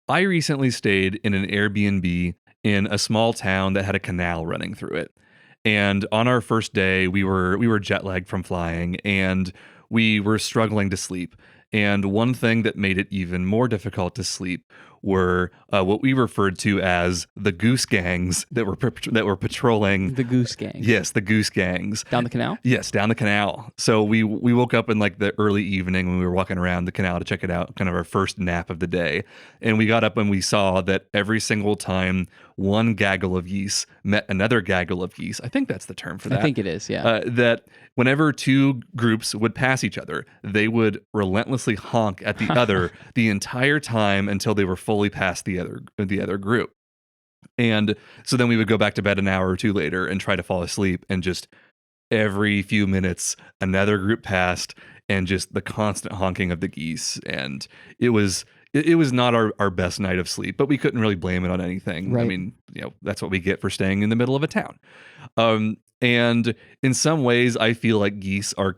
I recently stayed in an Airbnb in a small town that had a canal running through it. And on our first day, we were jet lagged from flying and we were struggling to sleep. And one thing that made it even more difficult to sleep were what we referred to as the goose gangs that were patrolling. The goose gang. Yes, the goose gangs. Down the canal? Yes, down the canal. So we woke up in like the early evening when we were walking around the canal to check it out, kind of our first nap of the day. And we got up and we saw that every single time one gaggle of geese met another gaggle of geese, I think that's the term for that. I think it is, yeah. That whenever two groups would pass each other, they would relentlessly honk at the other the entire time until they were fully past the other group. And so then we would go back to bed an hour or two later and try to fall asleep, and just every few minutes another group passed, and just the constant honking of the geese. And it was not our best night of sleep, but we couldn't really blame it on anything. Right. I mean, that's what we get for staying in the middle of a town. And in some ways I feel like geese are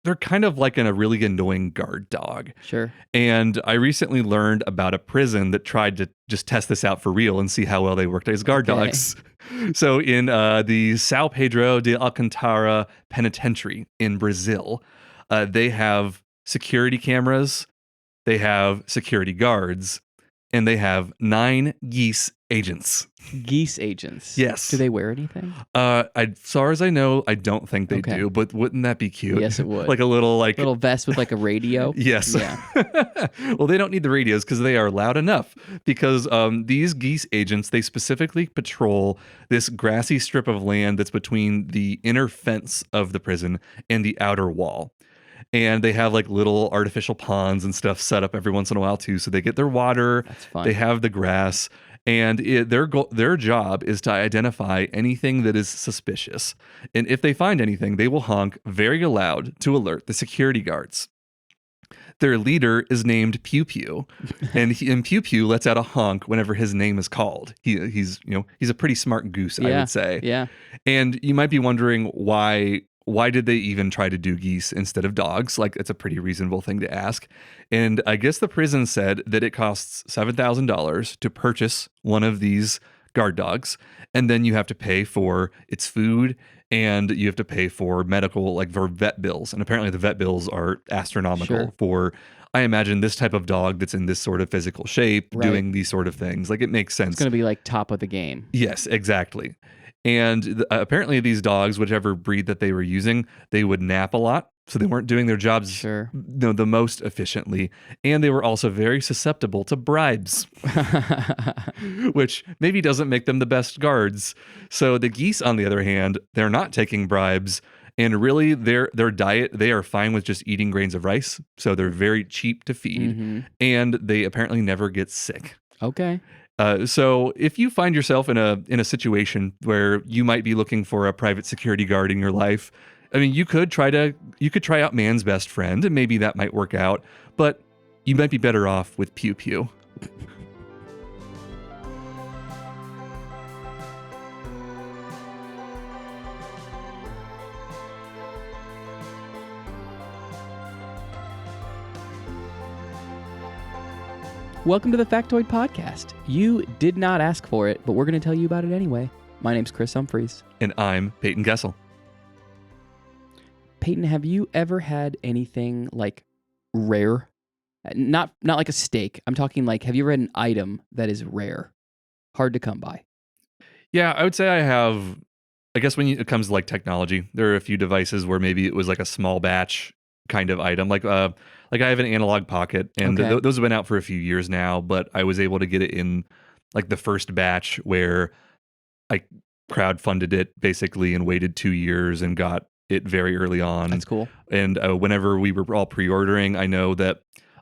they're kind of like a really annoying guard dog. Sure. And I recently learned about a prison that tried to just test this out for real and see how well they worked as guard dogs. So in the São Pedro de Alcântara Penitentiary in Brazil, they have security cameras, they have security guards, and they have 9 geese agents. Geese agents. Yes. Do they wear anything? As far as I know, I don't think they do, but wouldn't that be cute? Yes, it would. Like a little vest with like a radio. Yes. Yeah. Well, they don't need the radios because they are loud enough. Because these geese agents, they specifically patrol this grassy strip of land that's between the inner fence of the prison and the outer wall. And they have like little artificial ponds and stuff set up every once in a while too, so they get their water. That's fun. They have the grass. And their job is to identify anything that is suspicious. And if they find anything, they will honk very loud to alert the security guards. Their leader is named Pew Pew, and Pew Pew lets out a honk whenever his name is called. He's a pretty smart goose, I would say. Yeah. And you might be wondering why did they even try to do geese instead of dogs? Like, it's a pretty reasonable thing to ask. And I guess the prison said that it costs $7,000 to purchase one of these guard dogs. And then you have to pay for its food, and you have to pay for medical, like for vet bills. And apparently the vet bills are astronomical for, I imagine, this type of dog that's in this sort of physical shape, doing these sort of things. Like, it makes sense. It's going to be like top of the game. Yes, exactly. And apparently these dogs, whichever breed that they were using, they would nap a lot. So they weren't doing their jobs the most efficiently. And they were also very susceptible to bribes, which maybe doesn't make them the best guards. So the geese, on the other hand, they're not taking bribes. And really, their diet, they are fine with just eating grains of rice. So they're very cheap to feed. Mm-hmm. And they apparently never get sick. Okay. So if you find yourself in a situation where you might be looking for a private security guard in your life, I mean, you could try out Man's Best Friend, and maybe that might work out, but you might be better off with Pew Pew. Welcome to the Factoid Podcast. You did not ask for it, but we're going to tell you about it anyway. My name's Chris Humphreys. And I'm Payton Gessel. Payton, have you ever had anything like rare? Not like a steak. I'm talking like, have you ever had an item that is rare? Hard to come by. Yeah, I would say I have. I guess when it comes to like technology, there are a few devices where maybe it was like a small batch kind of item. Like I have an analog pocket, and those have been out for a few years now, but I was able to get it in like the first batch where I crowdfunded it basically and waited 2 years and got it very early on. That's cool. And whenever we were all pre-ordering, I know that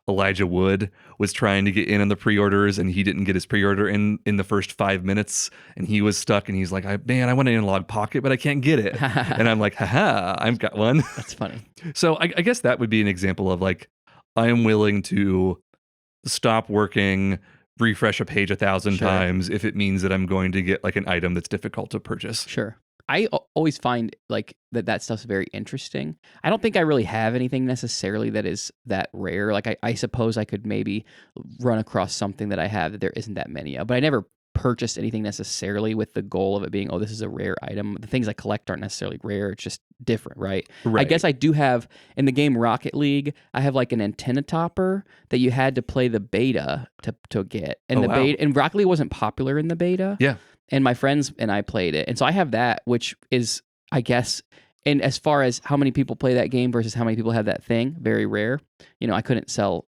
Elijah Wood was trying to get in on the pre-orders, and he didn't get his pre-order in the first 5 minutes, and he was stuck, and he's like, I want an analog pocket, but I can't get it. And I'm like, haha, I've got one. That's funny. So I guess that would be an example of like, I am willing to stop working, refresh a page 1,000 times if it means that I'm going to get like an item that's difficult to purchase. Sure. always find like that stuff's very interesting. I don't think I really have anything necessarily that is that rare. Like I suppose I could maybe run across something that I have that there isn't that many of, but I never purchased anything necessarily with the goal of it being, oh, this is a rare item. The things I collect aren't necessarily rare. It's just different, right? I guess I do have in the game Rocket League, I have like an antenna topper that you had to play the beta to get. And beta and Rocket League wasn't popular in the beta. Yeah. And my friends and I played it. And so I have that, which is, I guess, and as far as how many people play that game versus how many people have that thing, very rare. I couldn't sell,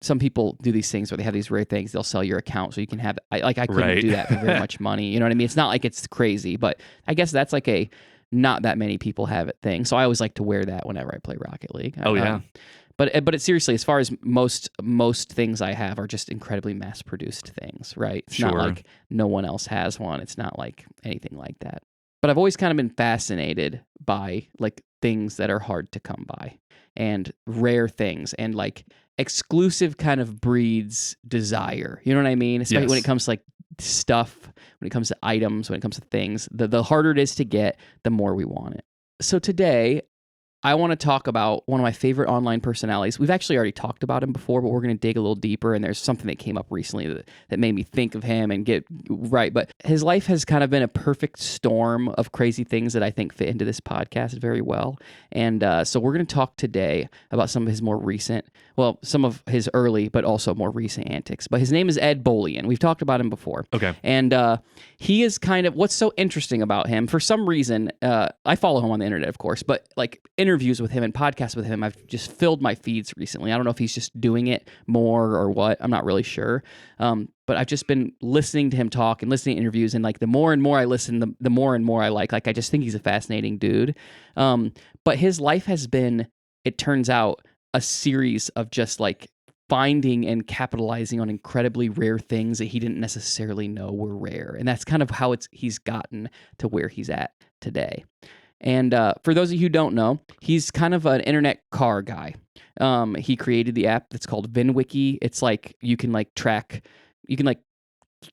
some people do these things where they have these rare things. They'll sell your account so you can have, I couldn't do that for very much money. You know what I mean? It's not like it's crazy, but I guess that's like a not that many people have it thing. So I always like to wear that whenever I play Rocket League. Oh, yeah. But it's seriously, as far as most things I have are just incredibly mass-produced things, right? It's not like no one else has one. It's not like anything like that. But I've always kind of been fascinated by like things that are hard to come by and rare things and like exclusive kind of breeds desire. You know what I mean? Especially when it comes to like stuff, when it comes to items, when it comes to things. The harder it is to get, the more we want it. So today, I want to talk about one of my favorite online personalities. We've actually already talked about him before, but we're going to dig a little deeper, and there's something that came up recently that made me think of him and get right. But his life has kind of been a perfect storm of crazy things that I think fit into this podcast very well. And so we're going to talk today about some of his more recent, some of his early, but also more recent antics. But his name is Ed Bolian. We've talked about him before. Okay. And he is kind of, what's so interesting about him, for some reason, I follow him on the internet, of course, but like interviews with him and podcasts with him, I've just filled my feeds recently. I don't know if he's just doing it more or what. I'm not really sure. But I've just been listening to him talk and listening to interviews, and like the more and more I listen, the more and more I like. Like I just think he's a fascinating dude. But his life has been, it turns out, a series of just like finding and capitalizing on incredibly rare things that he didn't necessarily know were rare. And that's kind of how he's gotten to where he's at today. And for those of you who don't know, he's kind of an internet car guy. He created the app that's called VinWiki. It's like you can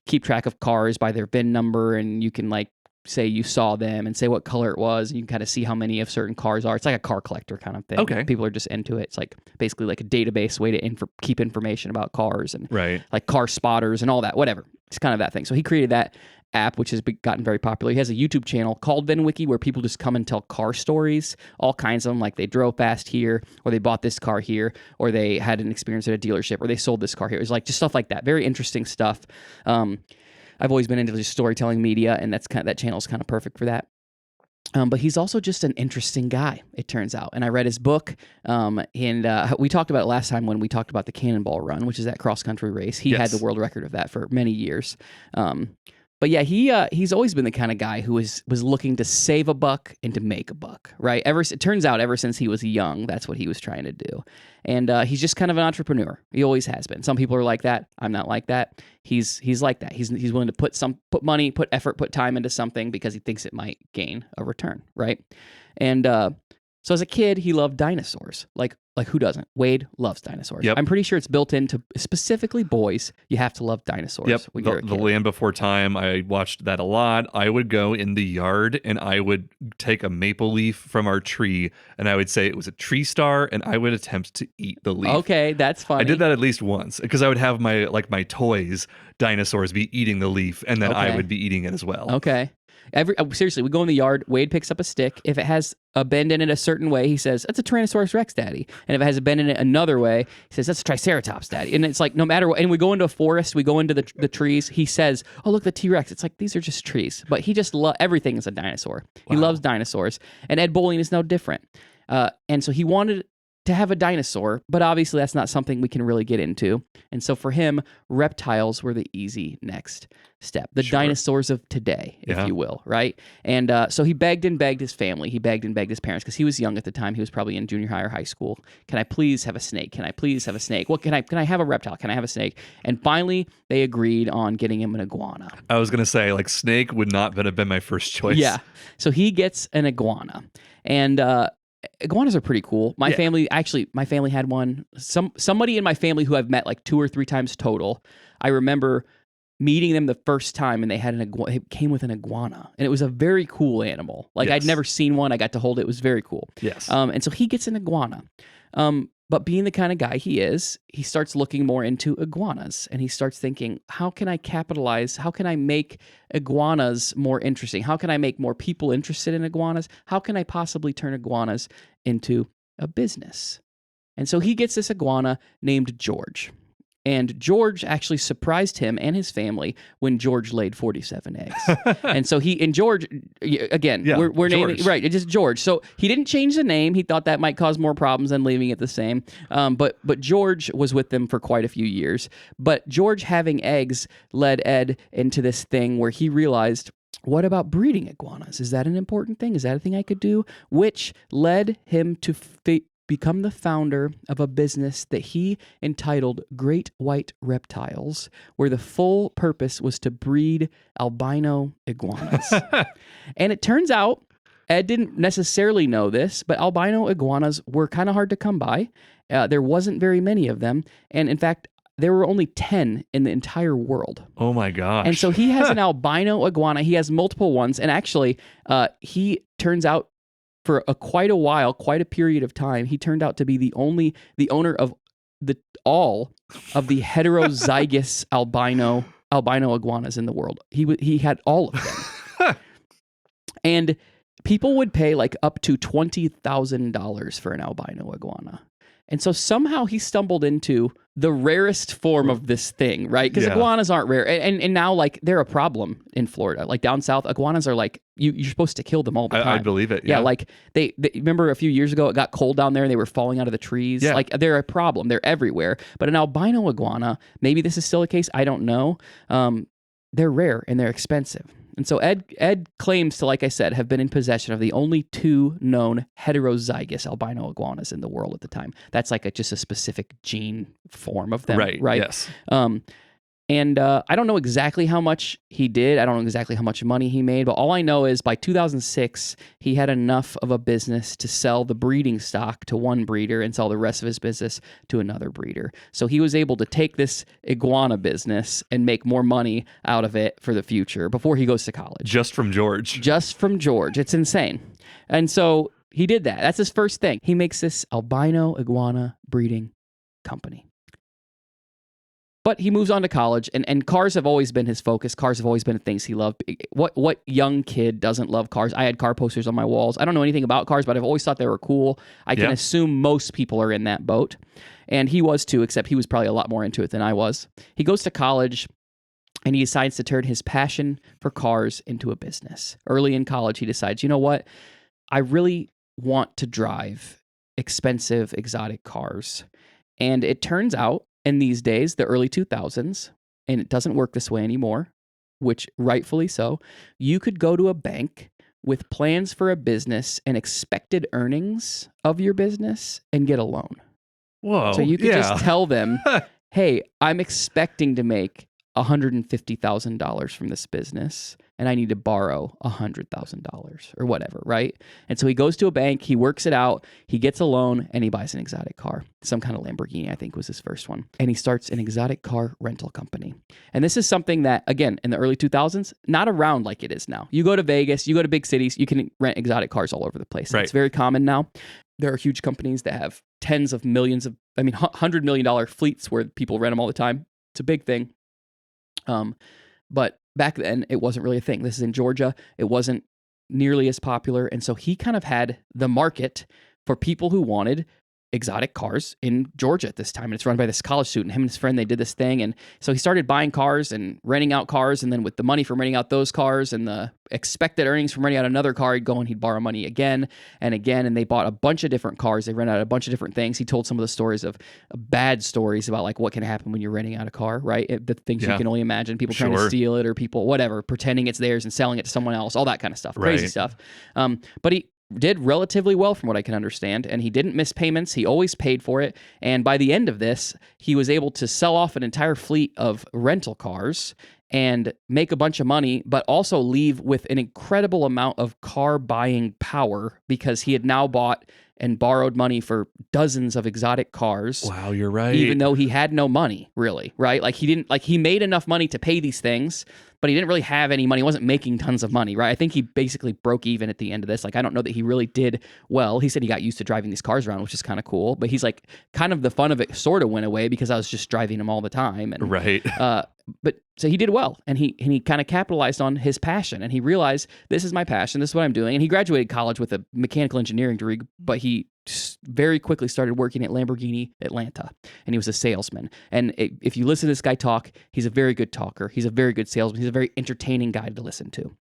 keep track of cars by their VIN number, and you can like say you saw them and say what color it was, and you can kind of see how many of certain cars are. It's like a car collector kind of thing. Okay. People are just into it. It's like basically like a database way to keep information about cars and like car spotters and all that, whatever. It's kind of that thing. So he created that app, which has gotten very popular. He has a YouTube channel called VinWiki where people just come and tell car stories, all kinds of them, like they drove fast here, or they bought this car here, or they had an experience at a dealership, or they sold this car here. It was like just stuff like that. Very interesting stuff. I've always been into just storytelling media, and that channel is kind of perfect for that. But he's also just an interesting guy, it turns out. And I read his book, and we talked about it last time when we talked about the Cannonball Run, which is that cross-country race. He had the world record of that for many years. But yeah, he's always been the kind of guy who was looking to save a buck and to make a buck, right? It turns out ever since he was young, that's what he was trying to do. And he's just kind of an entrepreneur. He always has been. Some people are like that. I'm not like that. He's like that. He's willing to put money, put effort, put time into something because he thinks it might gain a return, right? And so as a kid, he loved dinosaurs. Like who doesn't? Wade loves dinosaurs. Yep. I'm pretty sure it's built into specifically boys. You have to love dinosaurs when you're a kid. The Land Before Time, I watched that a lot. I would go in the yard and I would take a maple leaf from our tree and I would say it was a tree star and I would attempt to eat the leaf. Okay, that's funny. I did that at least once because I would have my toys dinosaurs be eating the leaf and then I would be eating it as well. Okay. Seriously, we go in the yard, Wade picks up a stick. If it has a bend in it a certain way, he says, that's a Tyrannosaurus Rex, Daddy. And if it has a bend in it another way, he says, that's a Triceratops, Daddy. And it's like, no matter what, and we go into a forest, we go into the trees, he says, oh, look, the T-Rex. It's like, these are just trees. But he just everything is a dinosaur. Wow. He loves dinosaurs. And Ed Bolian is no different. And so he wanted to have a dinosaur, but obviously that's not something we can really get into. And so for him, reptiles were the easy next step, the dinosaurs of today, if you will, right? And so he begged and begged his family. He begged and begged his parents because he was young at the time. He was probably in junior high or high school. Can I please have a snake? Can I please have a snake? What can I have a reptile? Can I have a snake? And finally, they agreed on getting him an iguana. I was gonna say snake would not have been my first choice. Yeah. So he gets an iguana, and iguanas are pretty cool. My family had one. Somebody in my family who I've met like 2 or 3 times total. I remember meeting them the first time, and they had it came with an iguana, and it was a very cool animal. Like, I'd never seen one. I got to hold it. It was very cool. Yes. And so he gets an iguana. But being the kind of guy he is, he starts looking more into iguanas, and he starts thinking, how can I capitalize? How can I make iguanas more interesting? How can I make more people interested in iguanas? How can I possibly turn iguanas into a business? And so he gets this iguana named George. And George actually surprised him and his family when George laid 47 eggs. And so George, again, we're naming, right, it's just George. So he didn't change the name. He thought that might cause more problems than leaving it the same. But George was with them for quite a few years. But George having eggs led Ed into this thing where he realized, what about breeding iguanas? Is that an important thing? Is that a thing I could do? Which led him to become the founder of a business that he entitled Great White Reptiles, where the full purpose was to breed albino iguanas. And it turns out, Ed didn't necessarily know this, but albino iguanas were kind of hard to come by. There wasn't very many of them. And in fact, there were only 10 in the entire world. Oh my gosh. And so he has an albino iguana. He has multiple ones. And actually, he turns out, for quite a period of time, he turned out to be the owner of all of the heterozygous albino iguanas in the world. He had all of them. And people would pay like up to $20,000 for an albino iguana. And so somehow he stumbled into the rarest form of this thing, right? Because iguanas aren't rare. And now, like, they're a problem in Florida. Like, down south, iguanas are like, you're supposed to kill them all the time. I believe it, yeah. Like, they remember a few years ago, it got cold down there and they were falling out of the trees. Yeah. Like, they're a problem. They're everywhere. But an albino iguana, maybe this is still a case, I don't know. They're rare and they're expensive. And so Ed claims to, like I said, have been in possession of the only 2 known heterozygous albino iguanas in the world at the time. That's like just a specific gene form of them, right? Yes. And I don't know exactly how much he did. I don't know exactly how much money he made, but all I know is by 2006, he had enough of a business to sell the breeding stock to one breeder and sell the rest of his business to another breeder. So he was able to take this iguana business and make more money out of it for the future before he goes to college. Just from George. It's insane. And so he did that. That's his first thing. He makes this albino iguana breeding company. But he moves on to college, and cars have always been his focus. Cars have always been things he loved. What young kid doesn't love cars? I had car posters on my walls. I don't know anything about cars, but I've always thought they were cool. I can assume most people are in that boat. And he was too, except he was probably a lot more into it than I was. He goes to college, and he decides to turn his passion for cars into a business. Early in college, he decides, you know what? I really want to drive expensive, exotic cars. And it turns out, in these days, the early 2000s, and it doesn't work this way anymore, which rightfully so, you could go to a bank with plans for a business and expected earnings of your business and get a loan. Whoa. So you could just tell them, hey, I'm expecting to make $150,000 from this business, and I need to borrow $100,000 or whatever, right? And so he goes to a bank, he works it out, he gets a loan, and he buys an exotic car. Some kind of Lamborghini, I think, was his first one. And he starts an exotic car rental company. And this is something that, again, in the early 2000s, not around like it is now. You go to Vegas, you go to big cities, you can rent exotic cars all over the place. Right. It's very common now. There are huge companies that have tens of millions of, $100 million fleets where people rent them all the time. It's a big thing. But back then, it wasn't really a thing. This is in Georgia. It wasn't nearly as popular. And so he kind of had the market for people who wanted exotic cars in Georgia at this time. And it's run by this college student. Him and his friend, they did this thing. And so he started buying cars and renting out cars. And then with the money from renting out those cars and the expected earnings from renting out another car, he'd go and he'd borrow money again and again. And they bought a bunch of different cars. They rented out a bunch of different things. He told some of the stories of bad stories about like what can happen when you're renting out a car, right? The things you can only imagine, people trying to steal it or people, whatever, pretending it's theirs and selling it to someone else, all that kind of stuff, crazy stuff. But he did relatively well from what I can understand, and he didn't miss payments. He always paid for it, and by the end of this, he was able to sell off an entire fleet of rental cars and make a bunch of money, but also leave with an incredible amount of car buying power because he had now bought and borrowed money for dozens of exotic cars. Wow, you're right. Even though he had no money, really, right? Like he made enough money to pay these things, but he didn't really have any money. He wasn't making tons of money, right? I think he basically broke even at the end of this. Like, I don't know that he really did well. He said he got used to driving these cars around, which is kind of cool. But he's like, kind of the fun of it sort of went away because I was just driving them all the time. And, right. But so he did well, and he kind of capitalized on his passion, and he realized, this is my passion, this is what I'm doing. And he graduated college with a mechanical engineering degree, but he very quickly started working at Lamborghini Atlanta, and he was a salesman. And if you listen to this guy talk, he's a very good talker. He's a very good salesman. He's a very entertaining guy to listen to.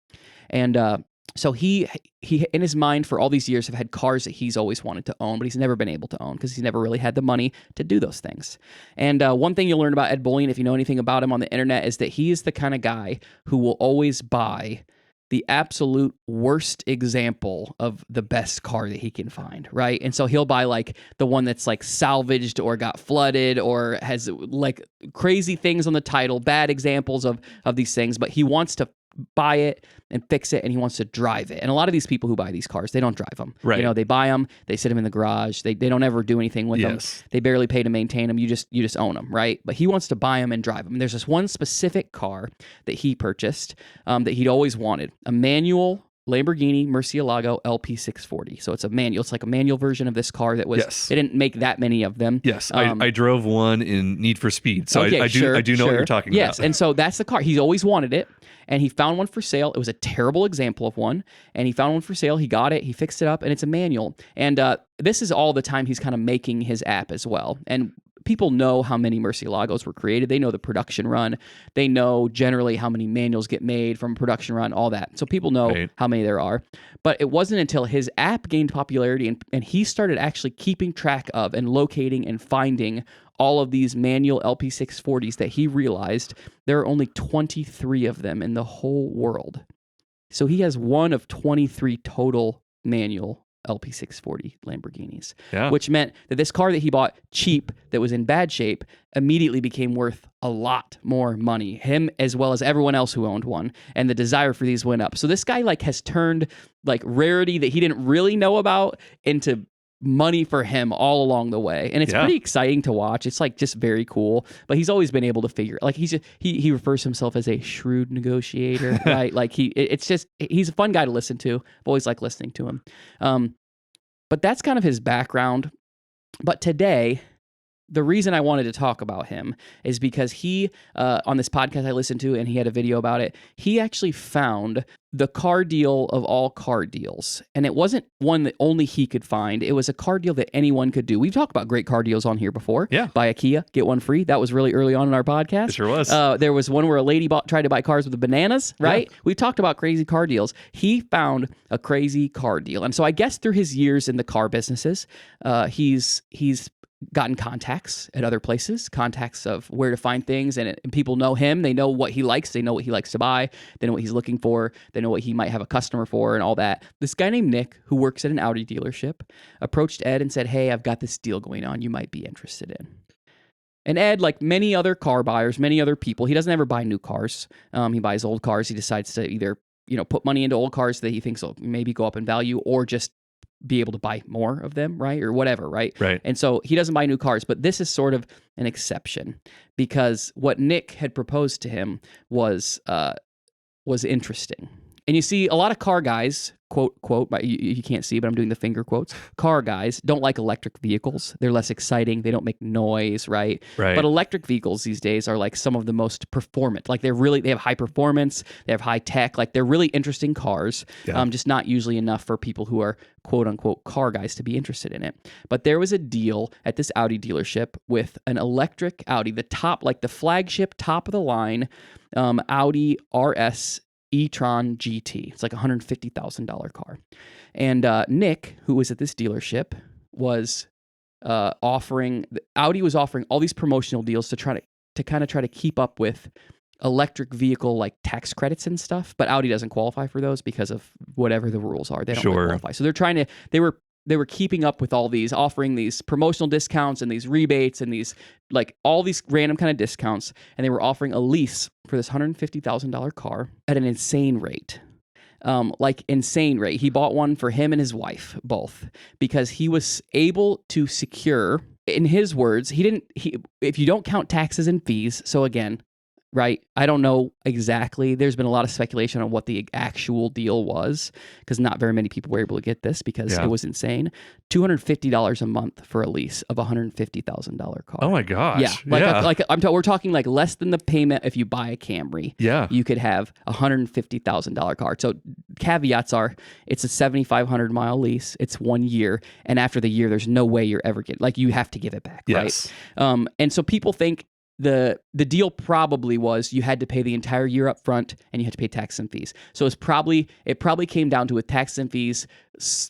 And so he in his mind for all these years have had cars that he's always wanted to own, but he's never been able to own because he's never really had the money to do those things. And one thing you'll learn about Ed Bullion, if you know anything about him on the internet, is that he is the kind of guy who will always buy the absolute worst example of the best car that he can find, right? And so he'll buy like the one that's like salvaged or got flooded or has like crazy things on the title, bad examples of these things, but he wants to buy it and fix it, and he wants to drive it. And a lot of these people who buy these cars, they don't drive them. Right. You know, they buy them, they sit them in the garage, they don't ever do anything with them. They barely pay to maintain them. You just own them, right? But he wants to buy them and drive them. And there's this one specific car that he purchased that he'd always wanted, a manual Lamborghini Murcielago LP640. So it's a manual. It's like a manual version of this car that was. They didn't make that many of them. Yes, I drove one in Need for Speed, so okay, I do know what you're talking about. Yes, and so that's the car. He's always wanted it, and he found one for sale. It was a terrible example of one, and he found one for sale. He got it. He fixed it up, and it's a manual. And this is all the time he's kind of making his app as well. And people know how many Murcielagos were created. They know the production run. They know generally how many manuals get made from a production run, all that. So people know how many there are. But it wasn't until his app gained popularity and he started actually keeping track of and locating and finding all of these manual LP640s that he realized there are only 23 of them in the whole world. So he has one of 23 total manual LP640 Lamborghinis, which meant that this car that he bought cheap, that was in bad shape, immediately became worth a lot more money. Him as well as everyone else who owned one, and the desire for these went up. So this guy like has turned like rarity that he didn't really know about into money for him all along the way, and it's pretty exciting to watch. It's like just very cool. But he's always been able to figure, like he refers to himself as a shrewd negotiator, right? Like he's a fun guy to listen to. I've always liked listening to him. But that's kind of his background. But today, the reason I wanted to talk about him is because he, on this podcast I listened to, and he had a video about it, he actually found the car deal of all car deals. And it wasn't one that only he could find. It was a car deal that anyone could do. We've talked about great car deals on here before. Yeah. Buy a Kia, get one free. That was really early on in our podcast. It sure was. There was one where a lady tried to buy cars with the bananas, right? Yeah. We talked about crazy car deals. He found a crazy car deal. And so I guess through his years in the car businesses, he's gotten contacts at other places, contacts of where to find things, and people know him. They know what he likes. They know what he likes to buy. They know what he's looking for. They know what he might have a customer for and all that. This guy named Nick, who works at an Audi dealership, approached Ed and said, "Hey, I've got this deal going on you might be interested in." And Ed, like many other car buyers, many other people, he doesn't ever buy new cars. He buys old cars. He decides to either put money into old cars that he thinks will maybe go up in value, or just be able to buy more of them, right? Or whatever, right? Right. And so he doesn't buy new cars, but this is sort of an exception because what Nick had proposed to him was interesting. And you see a lot of car guys, quote, you can't see, but I'm doing the finger quotes. Car guys don't like electric vehicles. They're less exciting. They don't make noise, right? Right. But electric vehicles these days are like some of the most performant. Like they have high performance. They have high tech. Like they're really interesting cars. Yeah. Just not usually enough for people who are quote unquote car guys to be interested in it. But there was a deal at this Audi dealership with an electric Audi, the flagship top of the line Audi RS e-tron GT. It's like a $150,000 car. And Nick, who was at this dealership, was Audi was offering all these promotional deals to try to keep up with electric vehicle like tax credits and stuff. But Audi doesn't qualify for those because of whatever the rules are. They don't really qualify. So they were keeping up with all these, offering these promotional discounts and these rebates and these like all these random kind of discounts, and they were offering a lease for this $150,000 car at an insane rate. like insane rate. He bought one for him and his wife both because he was able to secure, in his words, if you don't count taxes and fees. So again, right? I don't know exactly. There's been a lot of speculation on what the actual deal was because not very many people were able to get this because it was insane. $250 a month for a lease of a $150,000 car. Oh my gosh! Yeah, we're talking like less than the payment if you buy a Camry. Yeah, you could have a $150,000 car. So caveats are: it's a 7,500 mile lease. It's 1 year, and after the year, there's no way you're ever getting you have to give it back. Yes. Right? And so people think. The deal probably was you had to pay the entire year up front and you had to pay tax and fees. So it probably came down to with tax and fees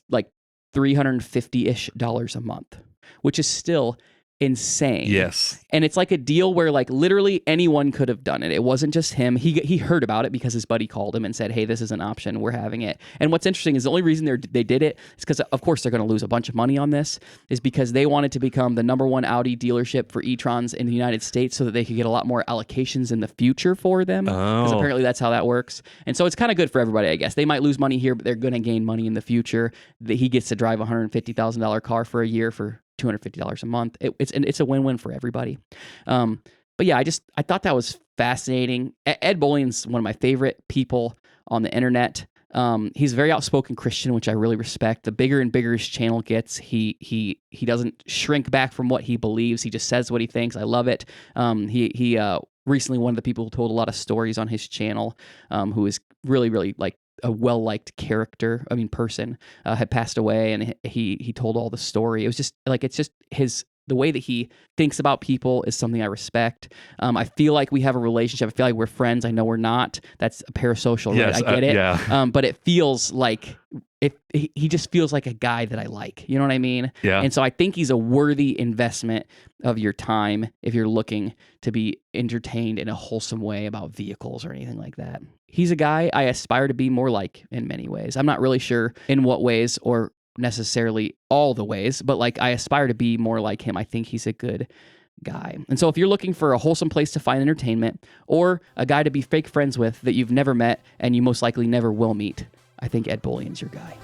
like $350-ish a month, which is still insane. Yes. And it's like a deal where like literally anyone could have done it. It wasn't just him. He heard about it because his buddy called him and said, hey, this is an option. We're having it. And what's interesting is the only reason they did it is because, of course, they're going to lose a bunch of money on this, is because they wanted to become the #1 Audi dealership for e-trons in the United States so that they could get a lot more allocations in the future for them. Because apparently that's how that works. And so it's kind of good for everybody, I guess. They might lose money here, but they're going to gain money in the future. He gets to drive a $150,000 car for a year for $250 a month. It's a win-win for everybody. But yeah, I thought that was fascinating. Ed Bollion's one of my favorite people on the internet. He's a very outspoken Christian, which I really respect. The bigger and bigger his channel gets, he doesn't shrink back from what he believes. He just says what he thinks. I love it. He recently one of the people who told a lot of stories on his channel, who is really, really like a well-liked person, had passed away, and he told all the story. It was just like, it's just the way that he thinks about people is something I respect. I feel like we have a relationship. I feel like we're friends. I know we're not. That's a parasocial, yes, right? I get it. Yeah. But it feels like he just feels like a guy that I like. You know what I mean? Yeah. And so I think he's a worthy investment of your time if you're looking to be entertained in a wholesome way about vehicles or anything like that. He's a guy I aspire to be more like in many ways. I'm not really sure in what ways or necessarily all the ways, but like I aspire to be more like him. I think he's a good guy. And so if you're looking for a wholesome place to find entertainment or a guy to be fake friends with that you've never met and you most likely never will meet, I think Ed Bollion's your guy.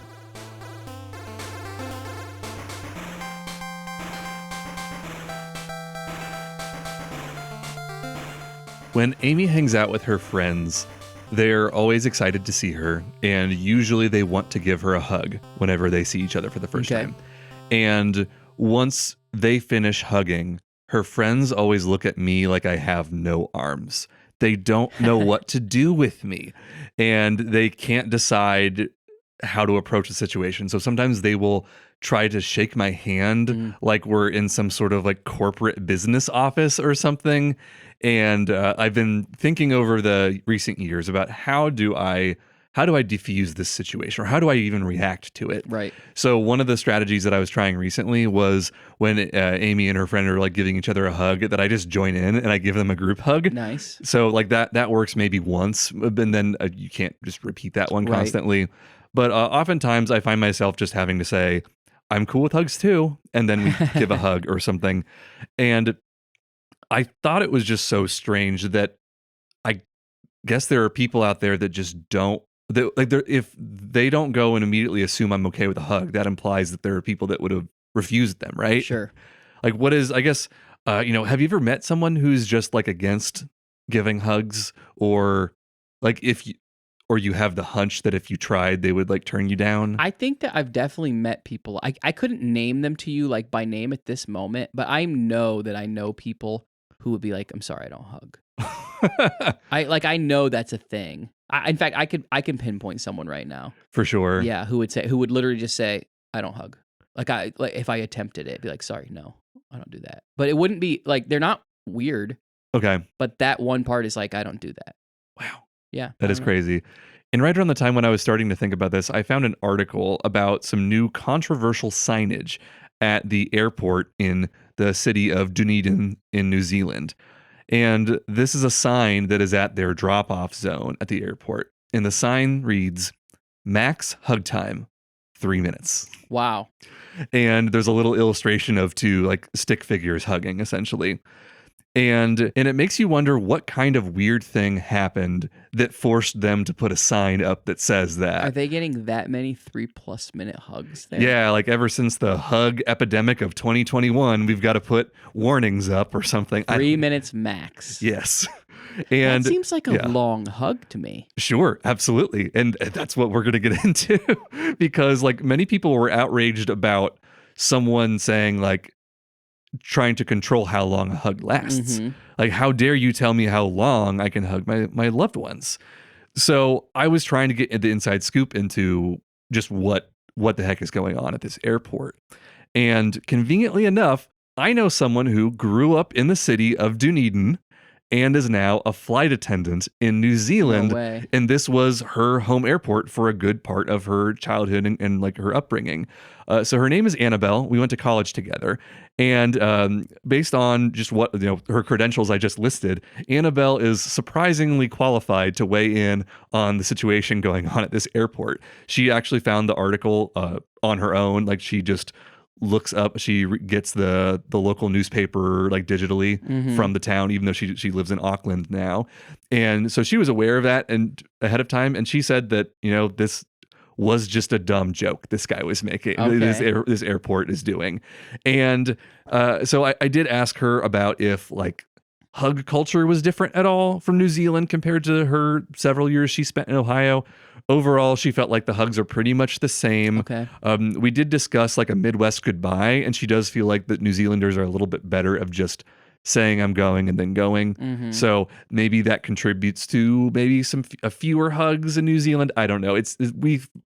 When Amy hangs out with her friends, they're always excited to see her, and usually they want to give her a hug whenever they see each other for the first time. And once they finish hugging, her friends always look at me like I have no arms. They don't know what to do with me, and they can't decide how to approach the situation. So sometimes they will try to shake my hand like we're in some sort of like corporate business office or something. And I've been thinking over the recent years about how do I diffuse this situation, or how do I even react to it? Right. So one of the strategies that I was trying recently was when Amy and her friend are like giving each other a hug, that I just join in and I give them a group hug. Nice. So like that works maybe once, and then you can't just repeat that one constantly. But oftentimes I find myself just having to say, I'm cool with hugs too, and then we give a hug or something. And I thought it was just so strange that I guess there are people out there that just don't, if they don't go and immediately assume I'm okay with a hug, that implies that there are people that would have refused them, right? Sure. Like what is, I guess, have you ever met someone who's just like against giving hugs, or like or you have the hunch that if you tried, they would like turn you down? I think that I've definitely met people. I couldn't name them to you like by name at this moment, but I know that I know people who would be like, I'm sorry, I don't hug. I know that's a thing. In fact, I can pinpoint someone right now. For sure. Yeah, who would literally just say, I don't hug. Like if I attempted it, be like, sorry, no, I don't do that. But it wouldn't be like, they're not weird. Okay. But that one part is like, I don't do that. Wow. Yeah. That is crazy. And right around the time when I was starting to think about this, I found an article about some new controversial signage at the airport in the city of Dunedin in New Zealand. And this is a sign that is at their drop-off zone at the airport. And the sign reads, max hug time, 3 minutes. Wow. And there's a little illustration of two like stick figures hugging, essentially. And it makes you wonder what kind of weird thing happened that forced them to put a sign up that says that. Are they getting that many 3+ minute hugs there? Yeah, like ever since the hug epidemic of 2021, we've got to put warnings up or something. 3 minutes max. Yes. And that seems like a long hug to me. Sure, absolutely. And that's what we're going to get into because like many people were outraged about someone saying like trying to control how long a hug lasts. Like, how dare you tell me how long I can hug my loved ones? So I was trying to get the inside scoop into just what the heck is going on at this airport. And conveniently enough, I know someone who grew up in the city of Dunedin and is now a flight attendant in New Zealand. No way. And this was her home airport for a good part of her childhood and like her upbringing. So her name is Annabelle. We went to college together. And based on just what, her credentials I just listed, Annabelle is surprisingly qualified to weigh in on the situation going on at this airport. She actually found the article on her own. Like she just looks up, she gets the local newspaper like digitally from the town, even though she lives in Auckland now. And so she was aware of that and ahead of time. And she said that, this was just a dumb joke this guy was making, this airport is doing. And so I did ask her about if like hug culture was different at all from New Zealand compared to her several years she spent in Ohio. Overall, she felt like the hugs are pretty much the same. Okay. We did discuss like a Midwest goodbye, and she does feel like that New Zealanders are a little bit better of just saying I'm going and then going. So maybe that contributes to maybe a fewer hugs in New Zealand. I don't know.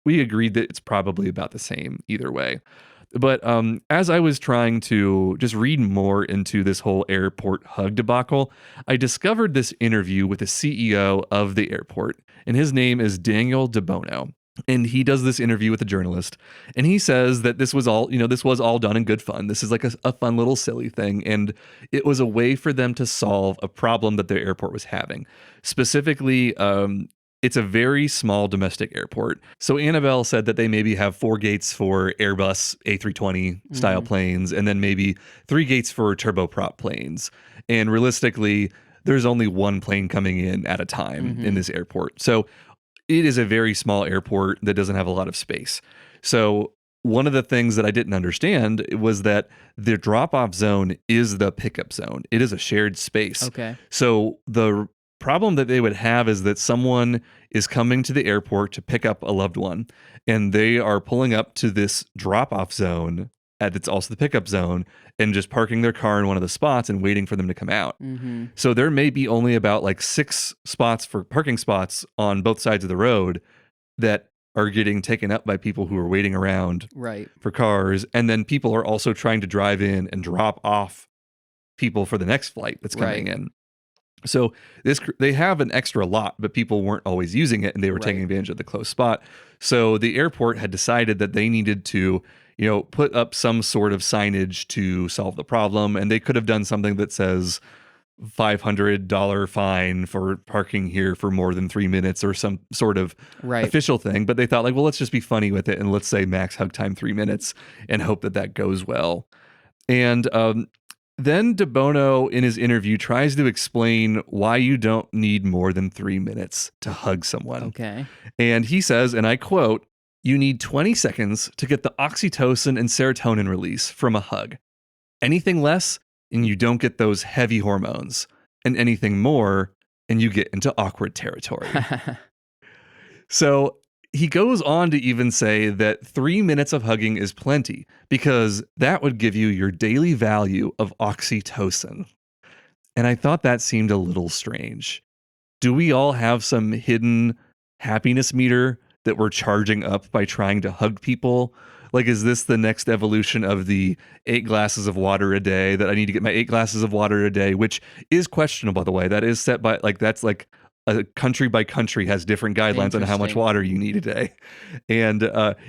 We agreed that it's probably about the same either way. But as I was trying to just read more into this whole airport hug debacle, I discovered this interview with the CEO of the airport, and his name is Daniel DeBono. And he does this interview with a journalist, and he says that this was all done in good fun. This is like a fun little silly thing, and it was a way for them to solve a problem that their airport was having. Specifically, it's a very small domestic airport. So Annabelle said that they maybe have 4 gates for Airbus A320 style planes, and then maybe 3 gates for turboprop planes. And realistically, there's only 1 plane coming in at a time in this airport. So it is a very small airport that doesn't have a lot of space. So one of the things that I didn't understand was that the drop-off zone is the pickup zone. It is a shared space. Okay. So the problem that they would have is that someone is coming to the airport to pick up a loved one, and they are pulling up to this drop-off zone it's also the pickup zone, and just parking their car in one of the spots and waiting for them to come out. So there may be only about like 6 spots for parking spots on both sides of the road that are getting taken up by people who are waiting around for cars, and then people are also trying to drive in and drop off people for the next flight that's coming in. So they have an extra lot, but people weren't always using it, and they were taking advantage of the close spot. So the airport had decided that they needed to, put up some sort of signage to solve the problem, and they could have done something that says $500 fine for parking here for more than 3 minutes or some sort of official thing. But they thought like, well, let's just be funny with it, and let's say max hug time 3 minutes and hope that goes well. And then DeBono, in his interview, tries to explain why you don't need more than 3 minutes to hug someone. Okay. And he says, and I quote, "You need 20 seconds to get the oxytocin and serotonin release from a hug. Anything less, and you don't get those heavy hormones. And anything more, and you get into awkward territory." So he goes on to even say that 3 minutes of hugging is plenty because that would give you your daily value of oxytocin. And I thought that seemed a little strange. Do we all have some hidden happiness meter that we're charging up by trying to hug people? Like, is this the next evolution of the 8 glasses of water a day, that I need to get my 8 glasses of water a day, which is questionable, by the way. That is set by, like, that's like a country by country has different guidelines on how much water you need a day. And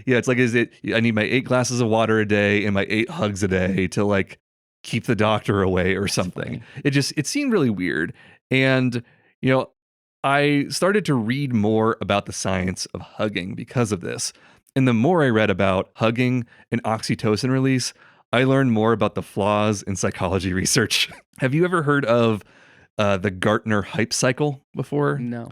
it's like, I need my 8 glasses of water a day and my 8 hugs a day to like keep the doctor away or something. It seemed really weird. And, I started to read more about the science of hugging because of this. And the more I read about hugging and oxytocin release, I learned more about the flaws in psychology research. Have you ever heard of the Gartner hype cycle before? No.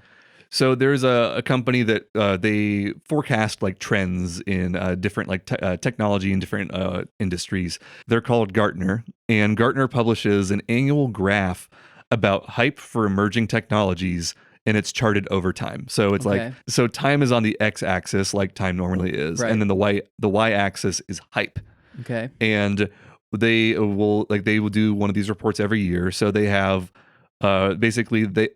So there's a company that they forecast like trends in different like technology in different industries. They're called Gartner, and Gartner publishes an annual graph about hype for emerging technologies, and it's charted over time. So it's like, so time is on the x-axis like time normally is, and then the y-axis is hype. Okay. And they will do one of these reports every year. So they have basically they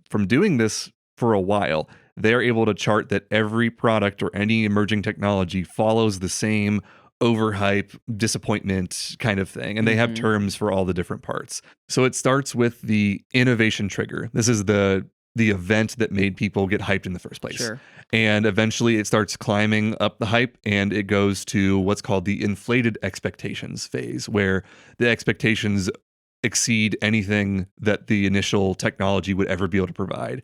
from doing this for a while, they're able to chart that every product or any emerging technology follows the same overhype, disappointment kind of thing. And they have terms for all the different parts. So it starts with the innovation trigger. This is the event that made people get hyped in the first place. Sure. And eventually it starts climbing up the hype, and it goes to what's called the inflated expectations phase, where the expectations exceed anything that the initial technology would ever be able to provide.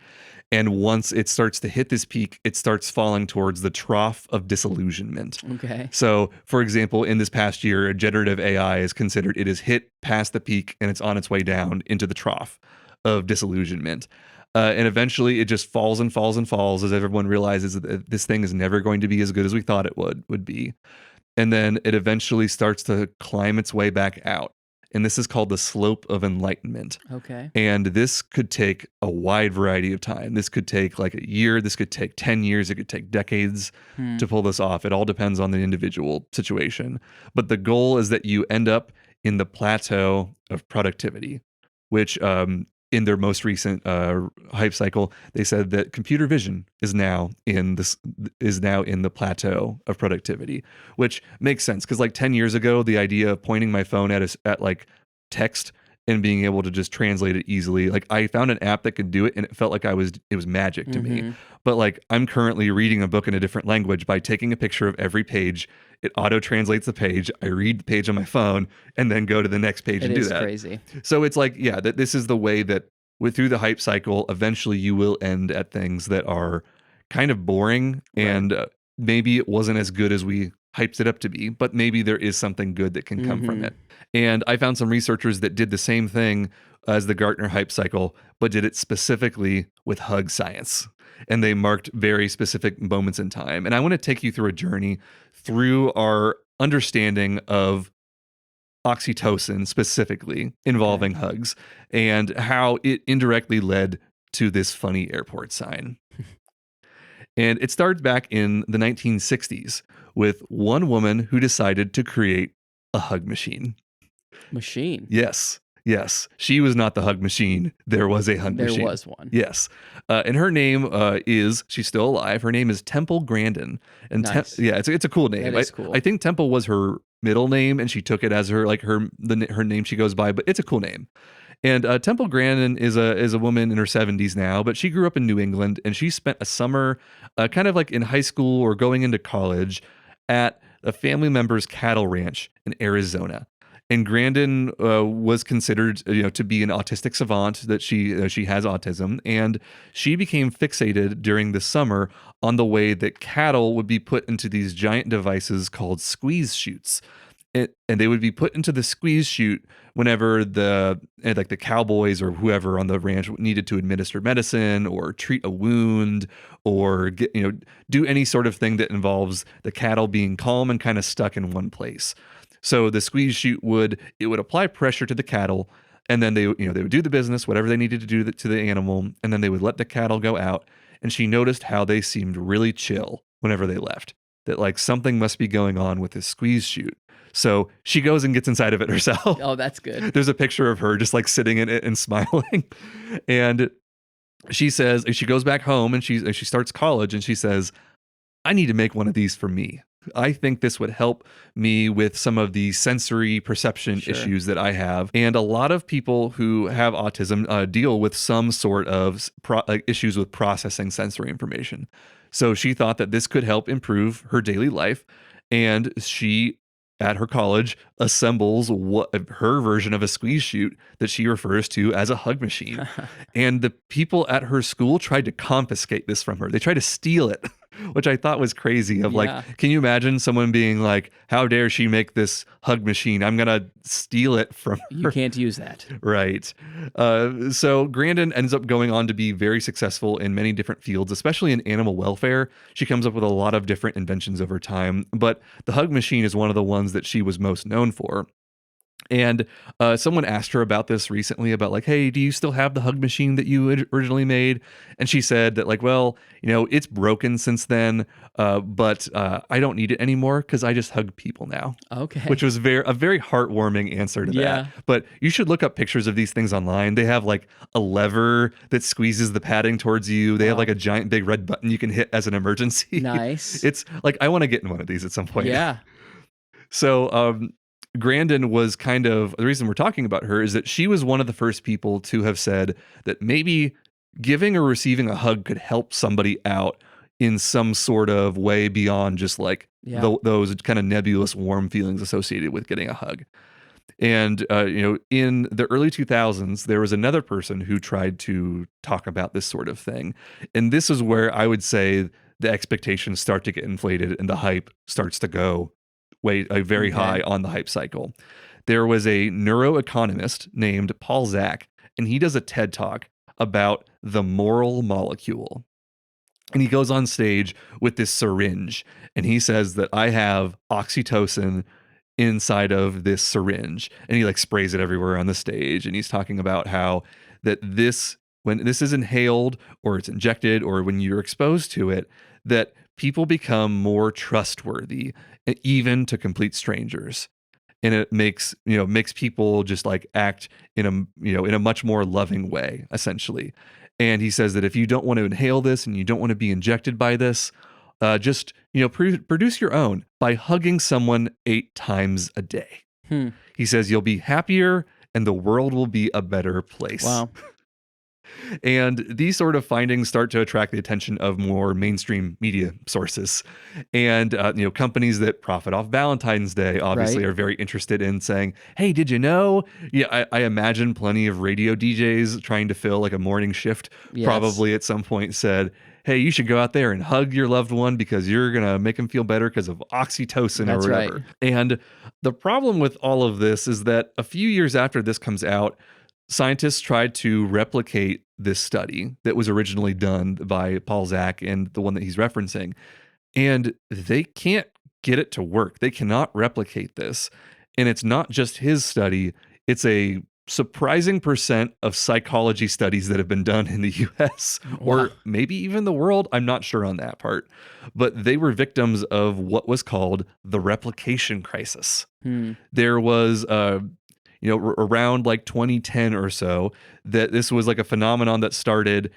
And once it starts to hit this peak, it starts falling towards the trough of disillusionment. Okay. So, for example, in this past year, generative AI is considered, it has hit past the peak and it's on its way down into the trough of disillusionment. And eventually it just falls and falls and falls as everyone realizes that this thing is never going to be as good as we thought it would be. And then it eventually starts to climb its way back out. And this is called the slope of enlightenment. Okay. And this could take a wide variety of time. This could take like a year. This could take 10 years. It could take decades to pull this off. It all depends on the individual situation. But the goal is that you end up in the plateau of productivity, which in their most recent hype cycle, they said that computer vision is now in the plateau of productivity, which makes sense because like 10 years ago, the idea of pointing my phone at like text and being able to just translate it easily, like I found an app that could do it, and it felt like it was magic to me. But like I'm currently reading a book in a different language by taking a picture of every page. It auto translates the page. I read the page on my phone and then go to the next page and do that. It is crazy. So it's like, yeah, that this is the way that through the hype cycle, eventually you will end at things that are kind of boring, and maybe it wasn't as good as we hyped it up to be, but maybe there is something good that can come from it. And I found some researchers that did the same thing as the Gartner hype cycle, but did it specifically with hug science. And they marked very specific moments in time. And I want to take you through a journey through our understanding of oxytocin specifically involving hugs, and how it indirectly led to this funny airport sign. And it started back in the 1960s with one woman who decided to create a hug machine. Yes. She was not the hug machine. There was a hug machine. There was one. Yes. And her name she's still alive. Her name is Temple Grandin. And nice. It's a cool name. That is cool. I think Temple was her middle name, and she took it as her name she goes by, but it's a cool name. And Temple Grandin is a woman in her 70s now, but she grew up in New England, and she spent a summer kind of like in high school or going into college at a family member's cattle ranch in Arizona. And Grandin was considered, to be an autistic savant, that she has autism, and she became fixated during the summer on the way that cattle would be put into these giant devices called squeeze chutes. And they would be put into the squeeze chute whenever the cowboys or whoever on the ranch needed to administer medicine or treat a wound or do any sort of thing that involves the cattle being calm and kind of stuck in one place. So the squeeze chute would apply pressure to the cattle, and then they would do the business, whatever they needed to do to the animal, and then they would let the cattle go out. And she noticed how they seemed really chill whenever they left, that like something must be going on with this squeeze chute. So she goes and gets inside of it herself. Oh, that's good. There's a picture of her just like sitting in it and smiling. And she says, she goes back home and she starts college, and she says, I need to make one of these for me. I think this would help me with some of the sensory perception issues that I have. And a lot of people who have autism deal with some sort of issues with processing sensory information. So she thought that this could help improve her daily life. And she, at her college, assembles her version of a squeeze chute that she refers to as a hug machine. And the people at her school tried to confiscate this from her. They tried to steal it which I thought was crazy. Of like, can you imagine someone being like, how dare she make this hug machine? I'm going to steal it from her. You can't use that. Right. So Grandin ends up going on to be very successful in many different fields, especially in animal welfare. She comes up with a lot of different inventions over time, but the hug machine is one of the ones that she was most known for. And someone asked her about this recently, about like, hey, do you still have the hug machine that you originally made? And she said that like, well, it's broken since then, but I don't need it anymore because I just hug people now. Okay. Which was a very heartwarming answer to that. But you should look up pictures of these things online. They have like a lever that squeezes the padding towards you. They have like a giant big red button you can hit as an emergency. Nice. It's like, I want to get in one of these at some point. Yeah. So, Grandin was kind of, the reason we're talking about her is that she was one of the first people to have said that maybe giving or receiving a hug could help somebody out in some sort of way beyond just like those kind of nebulous warm feelings associated with getting a hug. And, in the early 2000s, there was another person who tried to talk about this sort of thing. And this is where I would say the expectations start to get inflated and the hype starts to go very high on the hype cycle. There was a neuroeconomist named Paul Zak, and he does a TED Talk about the moral molecule. And he goes on stage with this syringe, and he says that I have oxytocin inside of this syringe, and he like sprays it everywhere on the stage. And he's talking about how that when this is inhaled or it's injected or when you're exposed to it, that people become more trustworthy, even to complete strangers. And it makes people just like act in a much more loving way, essentially. And he says that if you don't want to inhale this and you don't want to be injected by this, just produce your own by hugging someone 8 times a day. He says you'll be happier and the world will be a better place. Wow. And these sort of findings start to attract the attention of more mainstream media sources. And, companies that profit off Valentine's Day obviously are very interested in saying, hey, did you know? Yeah, I imagine plenty of radio DJs trying to fill like a morning shift probably at some point said, hey, you should go out there and hug your loved one because you're going to make them feel better because of oxytocin or whatever. Right. And the problem with all of this is that a few years after this comes out, scientists tried to replicate this study that was originally done by Paul Zak and the one that he's referencing, and they can't get it to work. They cannot replicate this. And it's not just his study, it's a surprising percent of psychology studies that have been done in the US or maybe even the world. I'm not sure on that part, but they were victims of what was called the replication crisis. There was around like 2010 or so, that this was like a phenomenon that started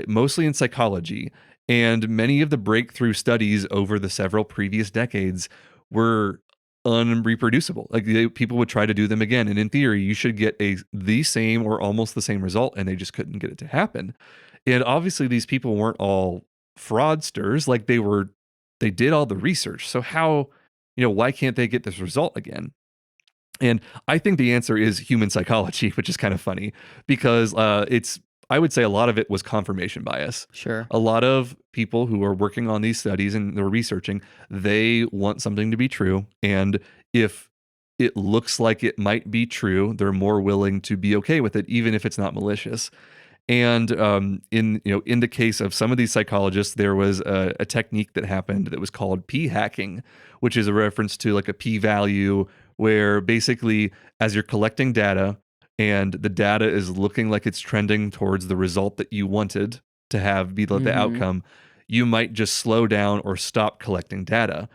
mostly in psychology. And many of the breakthrough studies over the several previous decades were unreproducible. Like people would try to do them again. And in theory, you should get the same or almost the same result, and they just couldn't get it to happen. And obviously these people weren't all fraudsters. Like they did all the research. So how, why can't they get this result again? And I think the answer is human psychology, which is kind of funny because I would say a lot of it was confirmation bias. Sure. A lot of people who are working on these studies and they're researching, they want something to be true. And if it looks like it might be true, they're more willing to be okay with it, even if it's not malicious. And in the case of some of these psychologists, there was a technique that happened that was called p-hacking, which is a reference to like a p-value, where basically as you're collecting data and the data is looking like it's trending towards the result that you wanted to have be the outcome, you might just slow down or stop collecting data,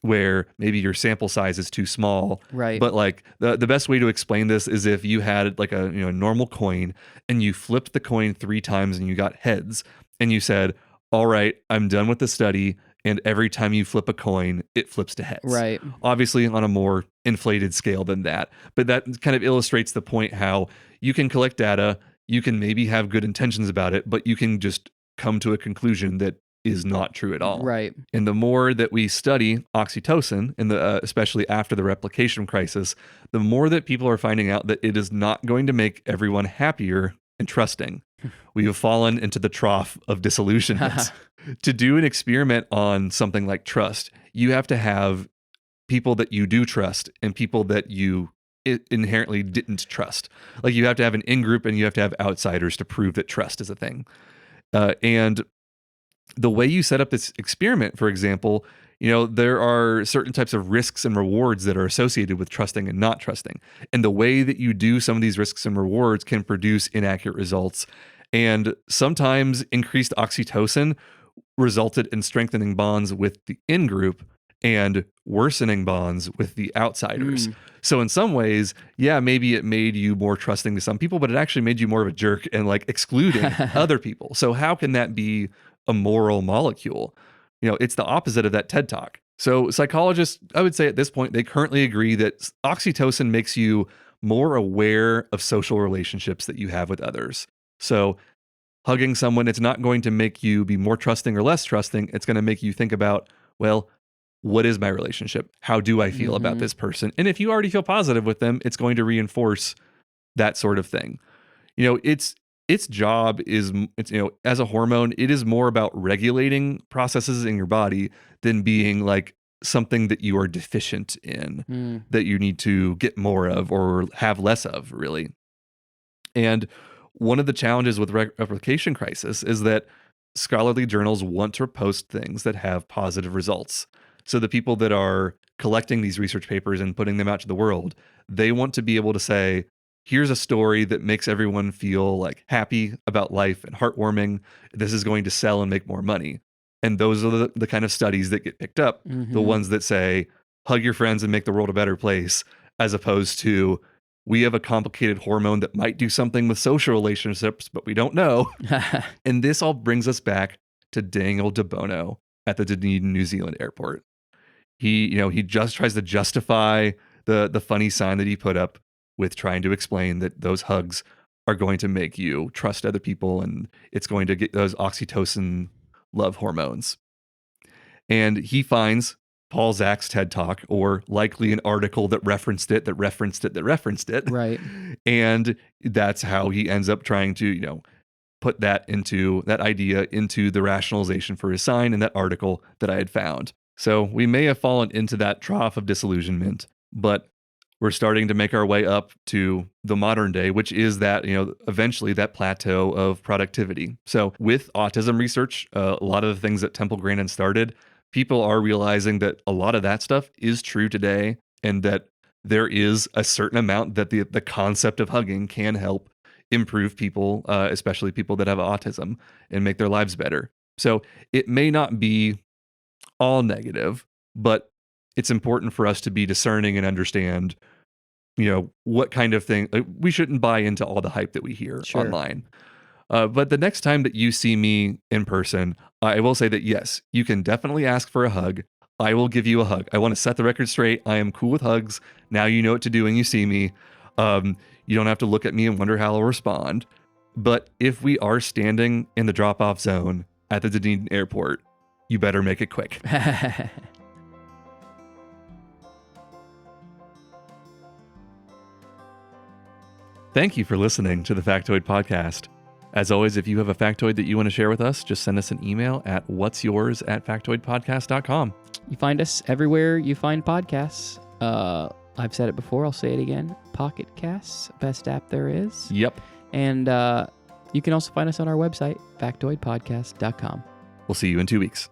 where maybe your sample size is too small. Right. But like the best way to explain this is if you had like a normal coin and you flipped the coin 3 times and you got heads and you said, all right, I'm done with the study. And every time you flip a coin, it flips to heads. Right. Obviously on a more inflated scale than that. But that kind of illustrates the point how you can collect data, you can maybe have good intentions about it, but you can just come to a conclusion that is not true at all. Right. And the more that we study oxytocin, and especially after the replication crisis, the more that people are finding out that it is not going to make everyone happier and trusting. We have fallen into the trough of disillusionment. To do an experiment on something like trust, you have to have people that you do trust and people that you inherently didn't trust. Like you have to have an in-group and you have to have outsiders to prove that trust is a thing. And the way you set up this experiment, for example, there are certain types of risks and rewards that are associated with trusting and not trusting. And the way that you do some of these risks and rewards can produce inaccurate results. And sometimes increased oxytocin resulted in strengthening bonds with the in-group and worsening bonds with the outsiders. So in some ways, yeah, maybe it made you more trusting to some people, but it actually made you more of a jerk and like excluding other people. So how can that be a moral molecule? It's the opposite of that TED Talk. So psychologists, I would say at this point, they currently agree that oxytocin makes you more aware of social relationships that you have with others. So hugging someone, it's not going to make you be more trusting or less trusting. It's going to make you think about, well, what is my relationship? How do I feel about this person? And if you already feel positive with them, it's going to reinforce that sort of thing. Its job is, as a hormone, it is more about regulating processes in your body than being like something that you are deficient in, that you need to get more of or have less of, really. And one of the challenges with replication crisis is that scholarly journals want to post things that have positive results. So the people that are collecting these research papers and putting them out to the world, they want to be able to say, here's a story that makes everyone feel like happy about life and heartwarming. This is going to sell and make more money. And those are the kind of studies that get picked up, the ones that say, hug your friends and make the world a better place, as opposed to, we have a complicated hormone that might do something with social relationships, but we don't know. And this all brings us back to Daniel De Bono at the Dunedin, New Zealand airport. He just tries to justify the funny sign that he put up with trying to explain that those hugs are going to make you trust other people and it's going to get those oxytocin love hormones. And he finds Paul Zach's TED Talk, or likely an article that referenced it. Right. And that's how he ends up trying to, put that idea into the rationalization for his sign in that article that I had found. So we may have fallen into that trough of disillusionment, but we're starting to make our way up to the modern day, which is that, eventually that plateau of productivity. So with autism research, a lot of the things that Temple Grandin started, people are realizing that a lot of that stuff is true today, and that there is a certain amount that the concept of hugging can help improve people, especially people that have autism, and make their lives better. So it may not be all negative, but it's important for us to be discerning and understand, what kind of thing. Like, we shouldn't buy into all the hype that we hear online. But the next time that you see me in person, I will say that, yes, you can definitely ask for a hug. I will give you a hug. I want to set the record straight. I am cool with hugs. Now you know what to do when you see me. You don't have to look at me and wonder how I'll respond. But if we are standing in the drop-off zone at the Dunedin airport, you better make it quick. Thank you for listening to the Factoid Podcast. As always, if you have a factoid that you want to share with us, just send us an email at whatsyours@factoidpodcast.com. You find us everywhere you find podcasts. I've said it before, I'll say it again. Pocket Casts, best app there is. Yep. And you can also find us on our website, factoidpodcast.com. We'll see you in 2 weeks.